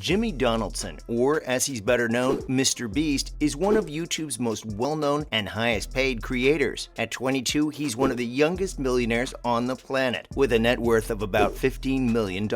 Jimmy Donaldson, or as he's better known, MrBeast, is one of YouTube's most well-known and highest-paid creators. At 22, he's one of the youngest millionaires on the planet, with a net worth of about $15 million.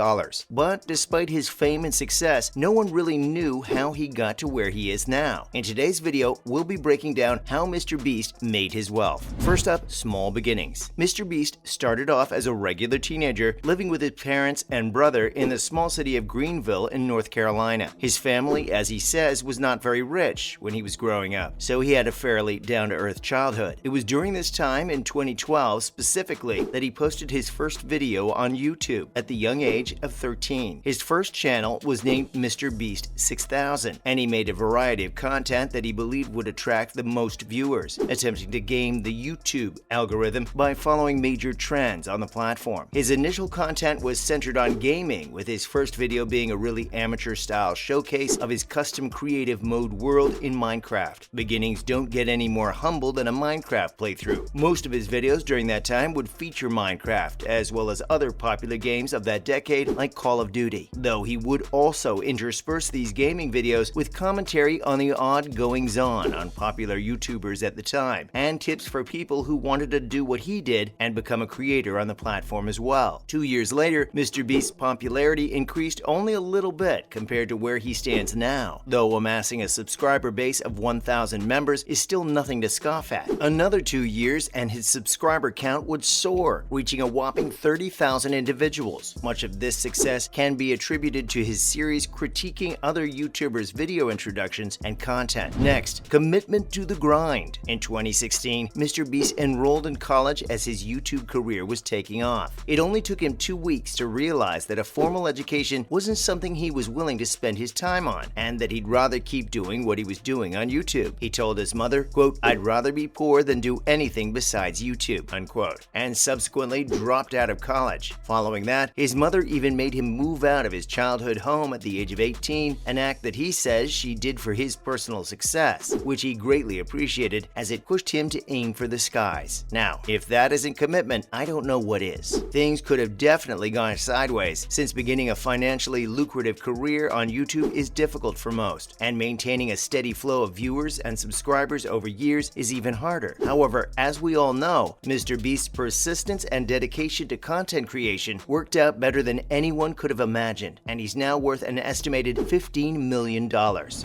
But despite his fame and success, no one really knew how he got to where he is now. In today's video, we'll be breaking down how MrBeast made his wealth. First up, small beginnings. MrBeast started off as a regular teenager living with his parents and brother in the small city of Greenville in North Carolina. His family, as he says, was not very rich when he was growing up, so he had a fairly down-to-earth childhood. It was during this time, in 2012 specifically, that he posted his first video on YouTube at the young age of 13. His first channel was named MrBeast 6000, and he made a variety of content that he believed would attract the most viewers, attempting to game the YouTube algorithm by following major trends on the platform. His initial content was centered on gaming, with his first video being a really amateur-style showcase of his custom creative mode world in Minecraft. Beginnings don't get any more humble than a Minecraft playthrough. Most of his videos during that time would feature Minecraft, as well as other popular games of that decade like Call of Duty, though he would also intersperse these gaming videos with commentary on the odd goings-on on popular YouTubers at the time, and tips for people who wanted to do what he did and become a creator on the platform as well. 2 years later, MrBeast's popularity increased only a little bit compared to where he stands now, though amassing a subscriber base of 1,000 members is still nothing to scoff at. Another 2 years and his subscriber count would soar, reaching a whopping 30,000 individuals. Much of this success can be attributed to his series critiquing other YouTubers' video introductions and content. Next, commitment to the grind. In 2016, MrBeast enrolled in college as his YouTube career was taking off. It only took him 2 weeks to realize that a formal education wasn't something he was willing to spend his time on, and that he'd rather keep doing what he was doing on YouTube. He told his mother, quote, "I'd rather be poor than do anything besides YouTube," unquote, and subsequently dropped out of college. Following that, his mother even made him move out of his childhood home at the age of 18, an act that he says she did for his personal success, which he greatly appreciated as it pushed him to aim for the skies. Now, if that isn't commitment, I don't know what is. Things could have definitely gone sideways, since beginning a financially lucrative career on YouTube is difficult for most, and maintaining a steady flow of viewers and subscribers over years is even harder. However, as we all know, MrBeast's persistence and dedication to content creation worked out better than anyone could have imagined, and he's now worth an estimated $15 million.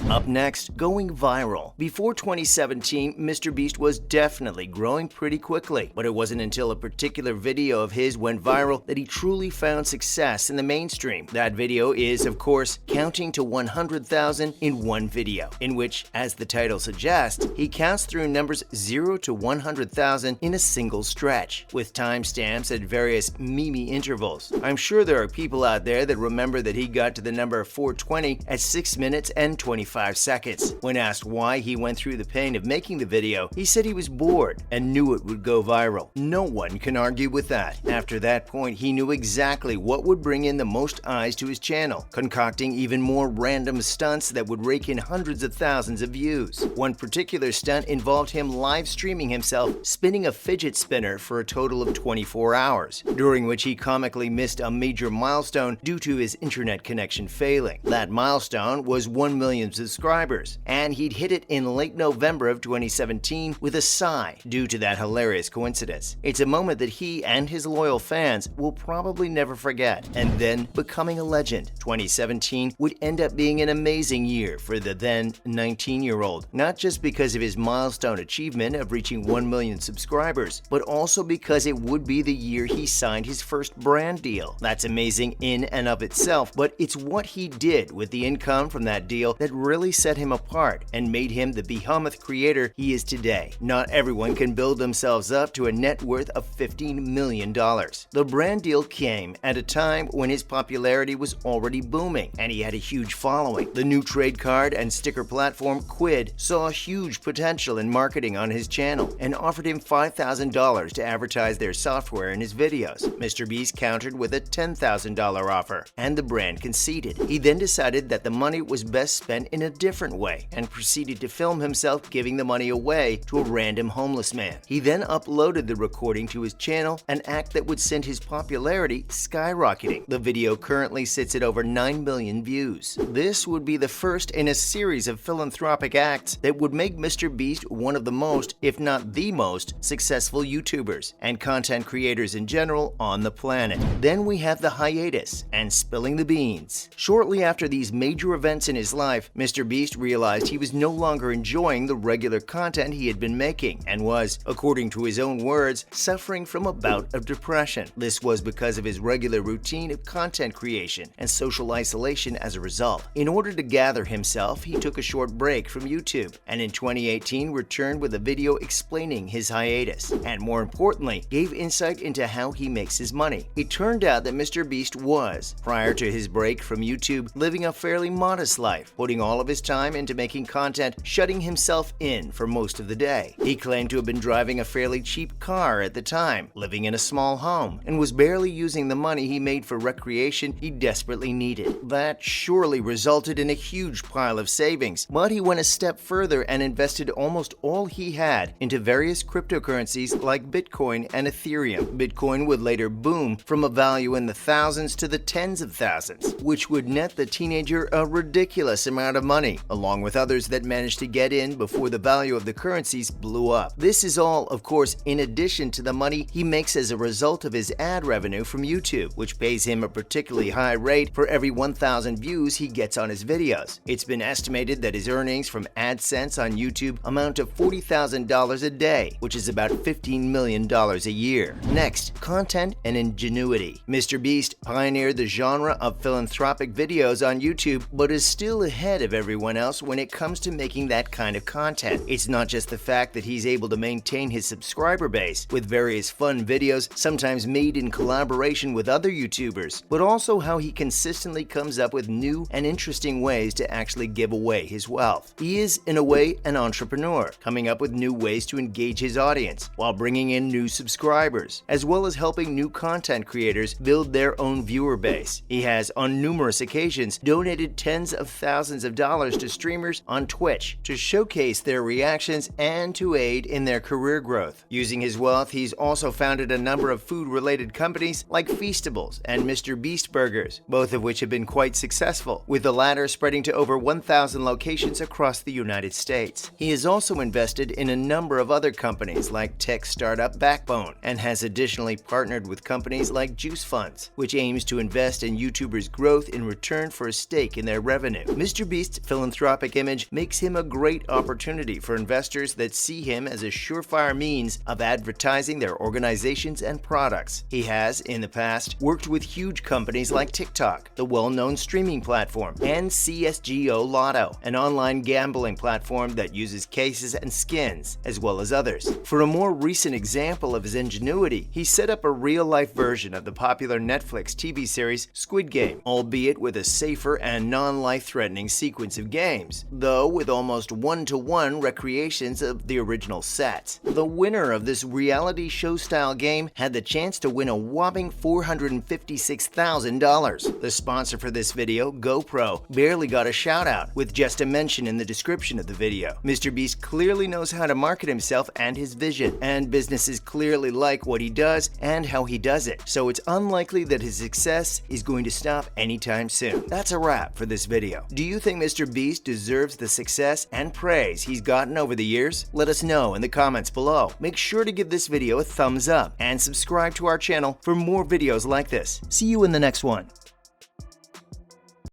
Up next, going viral. Before 2017, MrBeast was definitely growing pretty quickly, but it wasn't until a particular video of his went viral that he truly found success in the mainstream. That video is, of course, counting to 100,000 in one video, in which, as the title suggests, he counts through numbers 0 to 100,000 in a single stretch, with timestamps at various meme intervals. I'm sure there are people out there that remember that he got to the number 420 at 6 minutes and 25 seconds. When asked why he went through the pain of making the video, he said he was bored and knew it would go viral. No one can argue with that. After that point, he knew exactly what would bring in the most eyes to his channel, concocting even more random stunts that would rake in hundreds of thousands of views. One particular stunt involved him live streaming himself spinning a fidget spinner for a total of 24 hours, during which he comically missed a major milestone due to his internet connection failing. That milestone was 1 million subscribers, and he'd hit it in late November of 2017 with a sigh due to that hilarious coincidence. It's a moment that he and his loyal fans will probably never forget, and then becoming a legend. 2017 would end up being an amazing year for the then 19-year-old, not just because of his milestone achievement of reaching 1 million subscribers, but also because it would be the year he signed his first brand deal. That's amazing in and of itself, but it's what he did with the income from that deal that really set him apart and made him the behemoth creator he is today. Not everyone can build themselves up to a net worth of $15 million. The brand deal came at a time when his popularity was already booming, and he had a huge following. The new trade card and sticker platform Quid saw huge potential in marketing on his channel and offered him $5,000 to advertise their software in his videos. MrBeast countered with a $10,000 offer, and the brand conceded. He then decided that the money was best spent in a different way and proceeded to film himself giving the money away to a random homeless man. He then uploaded the recording to his channel, an act that would send his popularity skyrocketing. The video currently sits at over 9 million million views. This would be the first in a series of philanthropic acts that would make MrBeast one of the most, if not the most, successful YouTubers and content creators in general on the planet. Then we have the hiatus and spilling the beans. Shortly after these major events in his life, MrBeast realized he was no longer enjoying the regular content he had been making and was, according to his own words, suffering from a bout of depression. This was because of his regular routine of content creation and social isolation as a result. In order to gather himself, he took a short break from YouTube and in 2018 returned with a video explaining his hiatus and, more importantly, gave insight into how he makes his money. It turned out that MrBeast was, prior to his break from YouTube, living a fairly modest life, putting all of his time into making content, shutting himself in for most of the day. He claimed to have been driving a fairly cheap car at the time, living in a small home, and was barely using the money he made for recreation he desperately needed. That surely resulted in a huge pile of savings, but he went a step further and invested almost all he had into various cryptocurrencies like Bitcoin and Ethereum. Bitcoin would later boom from a value in the thousands to the tens of thousands, which would net the teenager a ridiculous amount of money, along with others that managed to get in before the value of the currencies blew up. This is all, of course, in addition to the money he makes as a result of his ad revenue from YouTube, which pays him a particularly high rate for every 1,000 views he gets on his videos. It's been estimated that his earnings from AdSense on YouTube amount to $40,000 a day, which is about $15 million a year. Next, content and ingenuity. MrBeast pioneered the genre of philanthropic videos on YouTube, but is still ahead of everyone else when it comes to making that kind of content. It's not just the fact that he's able to maintain his subscriber base with various fun videos, sometimes made in collaboration with other YouTubers, but also how he consistently comes up with new and interesting ways to actually give away his wealth. He is, in a way, an entrepreneur, coming up with new ways to engage his audience while bringing in new subscribers, as well as helping new content creators build their own viewer base. He has, on numerous occasions, donated tens of thousands of dollars to streamers on Twitch to showcase their reactions and to aid in their career growth. Using his wealth, he's also founded a number of food-related companies like Feastables and MrBeast Burgers, both of which have been quite successful, with the latter spreading to over 1,000 locations across the United States. He has also invested in a number of other companies like tech startup Backbone and has additionally partnered with companies like Juice Funds, which aims to invest in YouTubers' growth in return for a stake in their revenue. MrBeast's philanthropic image makes him a great opportunity for investors that see him as a surefire means of advertising their organizations and products. He has, in the past, worked with huge companies like TikTok, the well-known streaming platform, and CSGO Lotto, an online gambling platform that uses cases and skins, as well as others. For a more recent example of his ingenuity, he set up a real-life version of the popular Netflix TV series Squid Game, albeit with a safer and non-life-threatening sequence of games, though with almost one-to-one recreations of the original sets. The winner of this reality show-style game had the chance to win a whopping $456,000. The sponsor for this video, GoPro, barely got a shout-out, with just a mention in the description of the video. MrBeast clearly knows how to market himself and his vision, and businesses clearly like what he does and how he does it, so it's unlikely that his success is going to stop anytime soon. That's a wrap for this video. Do you think MrBeast deserves the success and praise he's gotten over the years? Let us know in the comments below. Make sure to give this video a thumbs up and subscribe to our channel for more videos like this. See you in the next one.